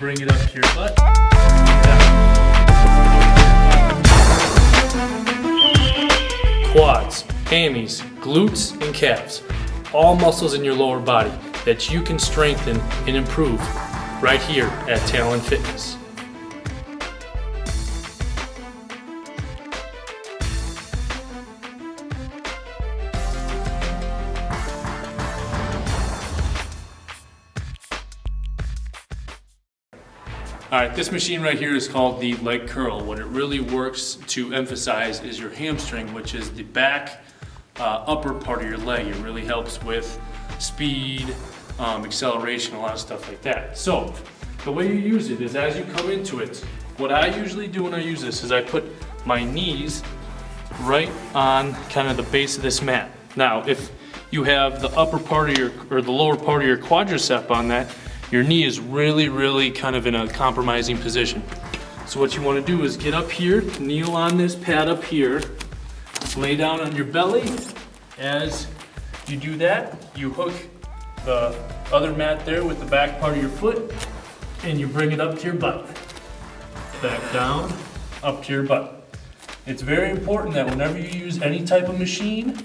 bring it up to your butt. Quads, hammies, glutes, and calves. All muscles in your lower body that you can strengthen and improve right here at Talon Fitness. All right, this machine right here is called the leg curl. What it really works to emphasize is your hamstring, which is the back upper part of your leg. It really helps with speed, acceleration, a lot of stuff like that. So the way you use it is as you come into it, what I usually do when I use this is I put my knees right on kind of the base of this mat. Now, if you have the upper part of your, or the lower part of your quadricep on that, your knee is really kind of in a compromising position. So what you want to do is get up here, kneel on this pad up here, lay down on your belly. As you do that, you hook the other mat there with the back part of your foot, and you bring it up to your butt. Back down, up to your butt. It's very important that whenever you use any type of machine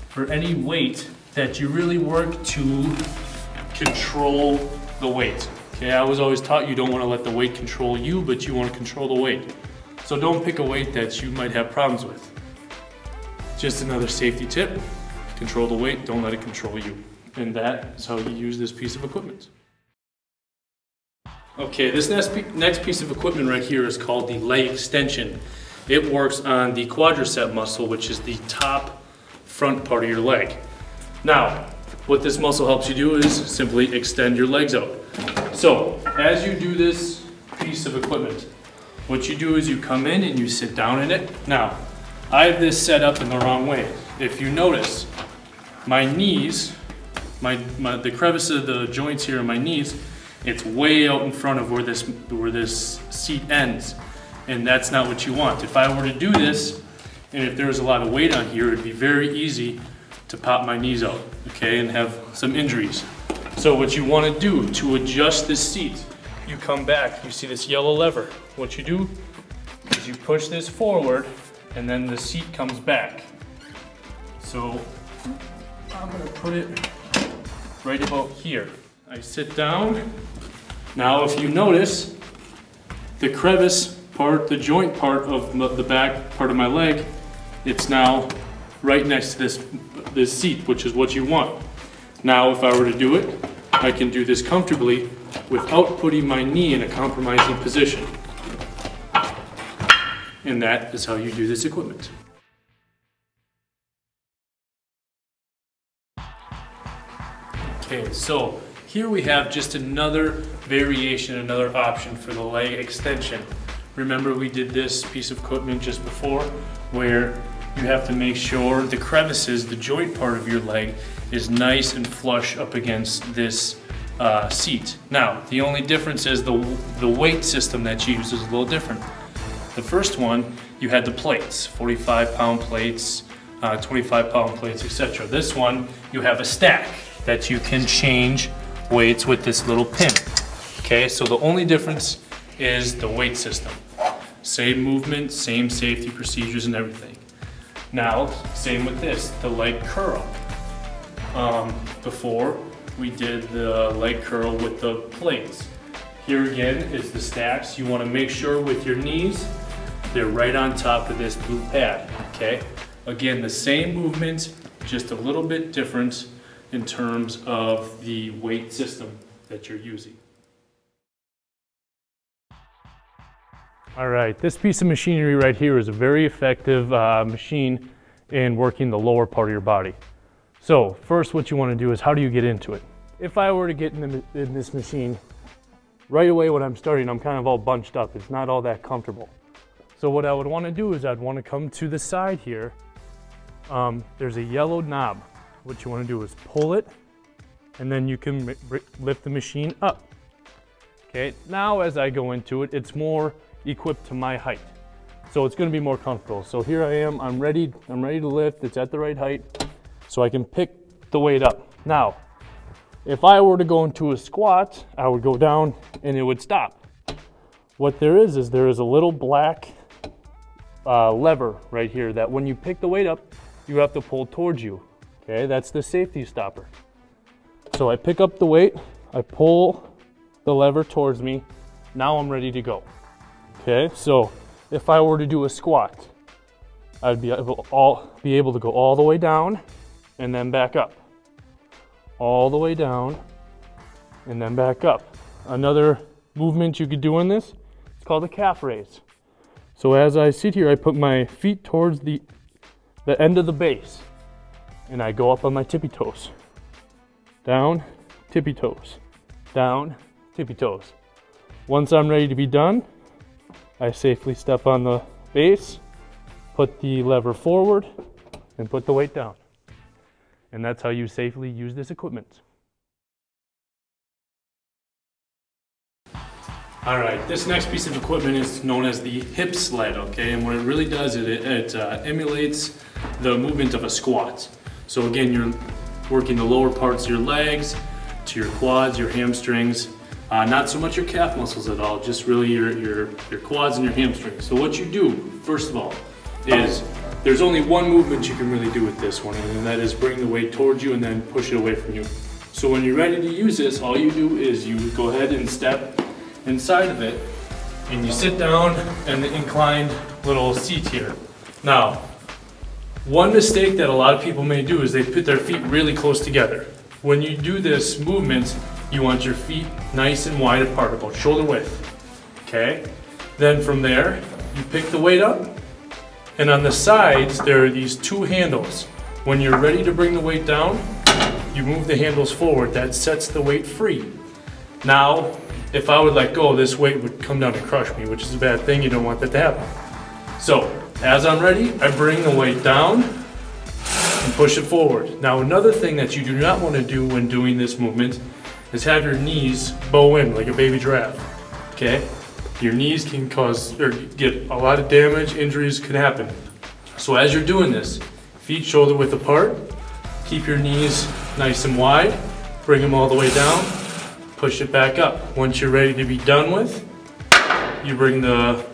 for any weight, that you really work to control the weight. Okay, I was always taught you don't want to let the weight control you, but you want to control the weight. So don't pick a weight that you might have problems with. Just another safety tip, control the weight, don't let it control you. And that is how you use this piece of equipment. Okay, this next piece of equipment right here is called the leg extension. It works on the quadricep muscle, which is the top front part of your leg. Now, what this muscle helps you do is simply extend your legs out. So, as you do this piece of equipment, what you do is you come in and you sit down in it. Now, I have this set up in the wrong way. If you notice, my knees, the crevice of the joints here in my knees, it's way out in front of where this seat ends. And that's not what you want. If I were to do this, and if there was a lot of weight on here, it'd be very easy to pop my knees out, okay, and have some injuries. So what you want to do to adjust this seat, you come back, you see this yellow lever. What you do is you push this forward and then the seat comes back. So I'm going to put it right about here. I sit down. Now if you notice, the crevice part, the joint part of the back part of my leg, it's now right next to this seat, which is what you want. Now, if I were to do it, I can do this comfortably without putting my knee in a compromising position. And that is how you do this equipment. Okay, so here we have just another variation, another option for the leg extension. Remember we did this piece of equipment just before where you have to make sure the crevices, the joint part of your leg, is nice and flush up against this seat. Now, the only difference is the weight system that you use is a little different. The first one, you had the plates, 45-pound plates, 25-pound plates, etc. This one, you have a stack that you can change weights with this little pin. Okay, so the only difference is the weight system. Same movement, same safety procedures and everything. Now, same with this, the leg curl. Before, we did the leg curl with the plates. Here again is the stacks. You want to make sure with your knees, they're right on top of this blue pad, okay? Again, the same movement, just a little bit different in terms of the weight system that you're using. All right, this piece of machinery right here is a very effective machine in working the lower part of your body. So first what you want to do is how do you get into it? If I were to get in this machine, right away when I'm starting, I'm kind of all bunched up. It's not all that comfortable. So what I would want to do is I'd want to come to the side here. There's a yellow knob. What you want to do is pull it, and then you can lift the machine up. Okay, now as I go into it, it's more equipped to my height. So it's going to be more comfortable. So here I am, I'm ready to lift, it's at the right height, so I can pick the weight up. Now, if I were to go into a squat, I would go down and it would stop. what there is there is a little black lever right here that when you pick the weight up, you have to pull towards you. Okay, that's the safety stopper. So I pick up the weight, I pull the lever towards me, now I'm ready to go. Okay, so if I were to do a squat, I'd be able to go all the way down and then back up. All the way down and then back up. Another movement you could do in this, it's called a calf raise. So as I sit here, I put my feet towards the end of the base and I go up on my tippy toes. Down, tippy toes. Down, tippy toes. Once I'm ready to be done, I safely step on the base, put the lever forward, and put the weight down. And that's how you safely use this equipment. All right, this next piece of equipment is known as the hip sled, okay? And what it really does is it emulates the movement of a squat. So again, you're working the lower parts of your legs, to your quads, your hamstrings, not so much your calf muscles at all, just really your quads and your hamstrings. So what you do, first of all, is there's only one movement you can really do with this one, and that is bring the weight towards you and then push it away from you. So when you're ready to use this, all you do is you go ahead and step inside of it, and you sit down in the inclined little seat here. Now, one mistake that a lot of people may do is they put their feet really close together. When you do this movement, you want your feet nice and wide apart, about shoulder width, okay? Then from there, you pick the weight up, and on the sides, there are these two handles. When you're ready to bring the weight down, you move the handles forward. That sets the weight free. Now, if I would let go, this weight would come down and crush me, which is a bad thing. You don't want that to happen. So, as I'm ready, I bring the weight down and push it forward. Now, another thing that you do not want to do when doing this movement is have your knees bow in like a baby giraffe, okay? Your knees can cause, or get a lot of damage, injuries could happen. So as you're doing this, feet shoulder width apart, keep your knees nice and wide, bring them all the way down, push it back up. Once you're ready to be done with, you bring the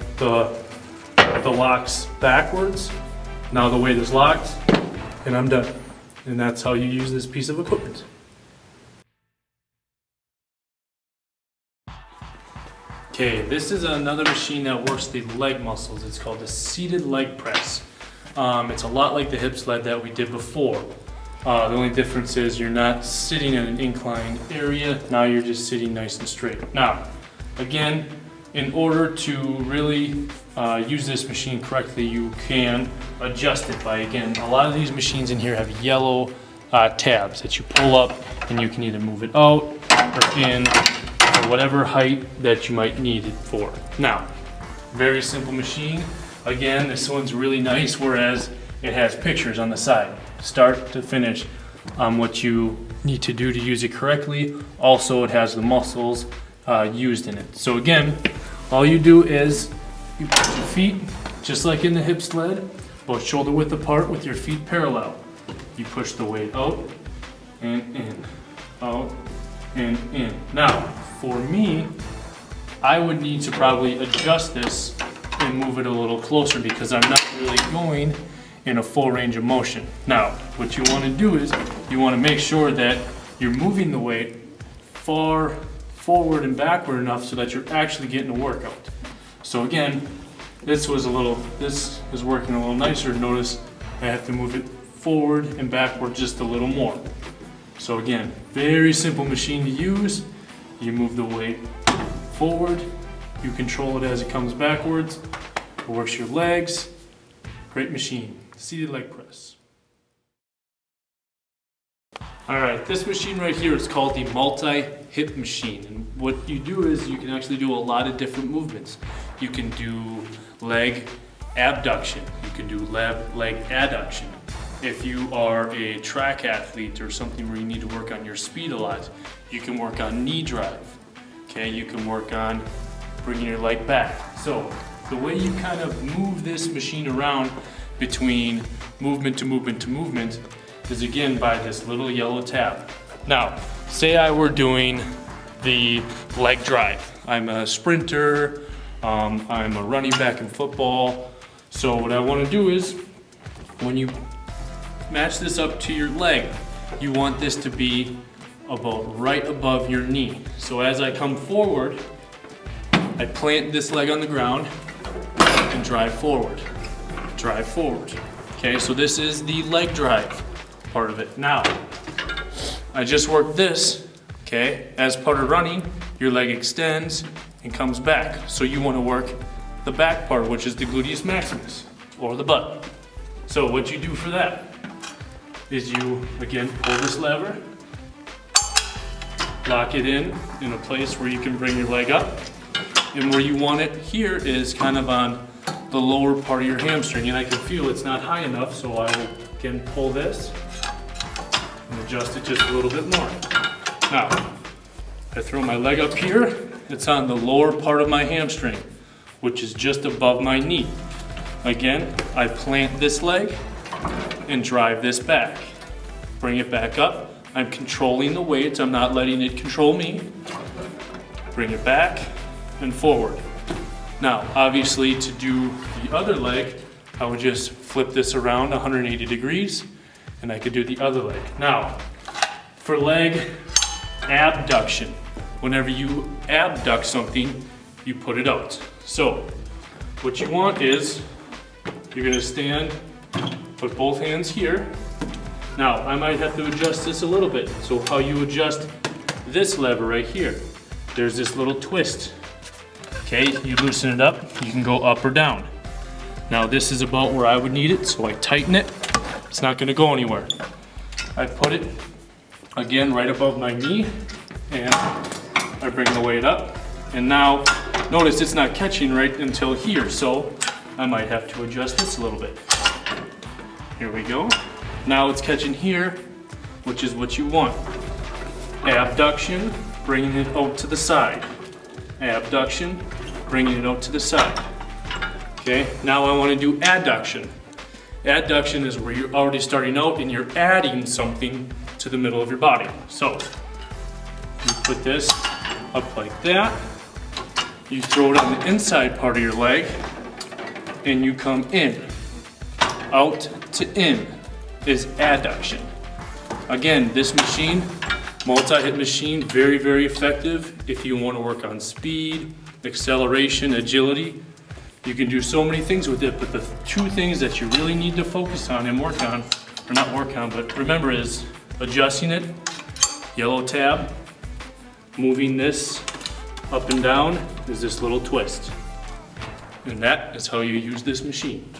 locks backwards. Now the weight is locked, and I'm done. And that's how you use this piece of equipment. Okay, this is another machine that works the leg muscles. It's called the seated leg press. It's a lot like the hip sled that we did before. The only difference is you're not sitting in an inclined area. Now you're just sitting nice and straight. Now, again, in order to really use this machine correctly, you can adjust it by, again, a lot of these machines in here have yellow tabs that you pull up, and you can either move it out or in, or whatever height that you might need it for. Now, very simple machine. Again, this one's really nice, whereas it has pictures on the side, start to finish, what you need to do to use it correctly. Also, it has the muscles used in it. So again, all you do is you put your feet, just like in the hip sled, both shoulder width apart with your feet parallel. You push the weight out and in, out and in. Now, for me, I would need to probably adjust this and move it a little closer because I'm not really going in a full range of motion. Now, what you want to do is you want to make sure that you're moving the weight far forward and backward enough so that you're actually getting a workout. So again, this is working a little nicer. Notice I have to move it forward and backward just a little more. So again, very simple machine to use. You move the weight forward, you control it as it comes backwards, it works your legs. Great machine, seated leg press. All right, this machine right here is called the multi-hip machine. And what you do is you can actually do a lot of different movements. You can do leg abduction, you can do leg adduction. If you are a track athlete or something where you need to work on your speed a lot, you can work on knee drive. Okay, you can work on bringing your leg back. So the way you kind of move this machine around between movement to movement to movement is again by this little yellow tab. Now, say I were doing the leg drive. I'm a sprinter I'm a running back in football. So what I want to do is, when you match this up to your leg, you want this to be about right above your knee. So as I come forward, I plant this leg on the ground and drive forward. Drive forward. Okay, so this is the leg drive part of it. Now, I just worked this, okay? As part of running, your leg extends and comes back. So you want to work the back part, which is the gluteus maximus, or the butt. So what you do for that is you, again, pull this lever, lock it in a place where you can bring your leg up. And where you want it here is kind of on the lower part of your hamstring. And I can feel it's not high enough, so I will, again, pull this and adjust it just a little bit more. Now, I throw my leg up here. It's on the lower part of my hamstring, which is just above my knee. Again, I plant this leg and drive this back. Bring it back up. I'm controlling the weight. I'm not letting it control me. Bring it back and forward. Now, obviously, to do the other leg, I would just flip this around 180 degrees, and I could do the other leg. Now, for leg abduction, whenever you abduct something, you put it out. So, what you want is, you're gonna stand, put both hands here. Now, I might have to adjust this a little bit. So how you adjust this lever right here, there's this little twist. Okay, you loosen it up, you can go up or down. Now this is about where I would need it, so I tighten it. It's not gonna go anywhere. I put it, again, right above my knee, and I bring the weight up. And now, notice it's not catching right until here, so I might have to adjust this a little bit. Here we go. Now it's catching here, which is what you want. Abduction, bringing it out to the side. Abduction, bringing it out to the side. Okay, now I want to do adduction. Adduction is where you're already starting out and you're adding something to the middle of your body. So, you put this up like that. You throw it on the inside part of your leg and you come in. Out to in is adduction. Again, this machine, multi-hit machine, very, very effective if you want to work on speed, acceleration, agility. You can do so many things with it, but the two things that you really need to focus on and work on, or not work on, but remember is adjusting it, yellow tab, moving this up and down is this little twist. And that is how you use this machine.